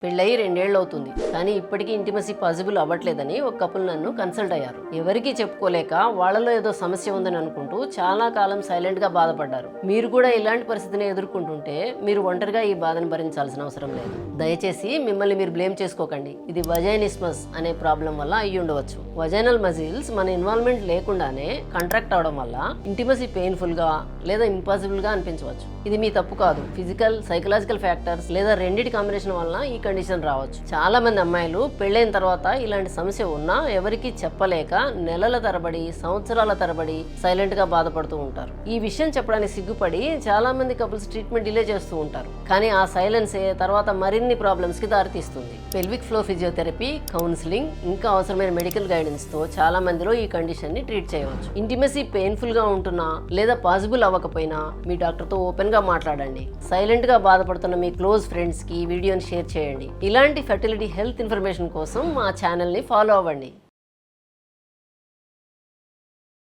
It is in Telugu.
పెళ్ళయి 2 ఏళ్ళు అవుతుంది, కానీ ఇప్పటికీ ఇంటిమసీ పాసిబుల్ అవ్వట్లేదని ఒక కపుల్ నన్ను కన్సల్ట్ అయ్యారు. ఎవరికీ చెప్పుకోలేక వాళ్ళలో ఏదో సమస్య ఉందని అనుకుంటూ చాలా కాలం సైలెంట్ గా బాధపడ్డారు. మీరు కూడా ఇలాంటి పరిస్థితిని ఎదుర్కొంటుంటే మీరు ఒంటరిగా ఈ బాధను భరించాల్సిన అవసరం లేదు. దయచేసి మిమ్మల్ని మీరు బ్లేమ్ చేసుకోకండి. ఇది వజైనిస్మస్ అనే ప్రాబ్లం వల్ల అయ్యి ఉండవచ్చు. వజైనల్ మజిల్స్ మన ఇన్వాల్వ్మెంట్ లేకుండానే కాంట్రాక్ట్ అవడం వల్ల ఇంటిమసీ పెయిన్ఫుల్ గా లేదా ఇంపాసిబుల్ గా అనిపించవచ్చు. ఇది మీ తప్పు కాదు. ఫిజికల్, సైకలాజికల్ ఫ్యాక్టర్స్ లేదా రెండిటి కాంబినేషన్ వల్ల ఈ కండిషన్ రావచ్చు. చాలా మంది అమ్మాయిలు పెళ్ళైన తర్వాత ఇలాంటి సమస్య ఉన్నా ఎవరికి చెప్పలేక నెలల తరబడి, సంవత్సరాల తరబడి సైలెంట్ గా బాధపడుతూ ఉంటారు. ఈ విషయం చెప్పడానికి సిగ్గుపడి చాలా మంది కపుల్స్ ట్రీట్మెంట్ డిలే చేస్తూ ఉంటారు. కానీ ఆ సైలెన్సే తర్వాత మరిన్ని ప్రాబ్లమ్స్ కి దారితీస్తుంది. పెల్విక్ ఫ్లో ఫిజియోథెరపీ, కౌన్సిలింగ్, ఇంకా అవసరమైన మెడికల్ గైడెన్స్ తో చాలా మందిలో ఈ కండిషన్ ని ట్రీట్ చేయవచ్చు. ఇంటిమసీ పెయిన్ఫుల్ గా ఉంటున్నా లేదా పాసిబుల్ అవ్వకపోయినా మీ డాక్టర్ తో ఓపెన్ గా మాట్లాడండి. సైలెంట్ గా బాధపడుతున్న మీ క్లోజ్ ఫ్రెండ్స్ కి వీడియోని షేర్ చేయండి. ఇలాంటి ఫెర్టిలిటీ హెల్త్ ఇన్ఫర్మేషన్ కోసం మా ఛానల్ని ఫాలో అవ్వండి.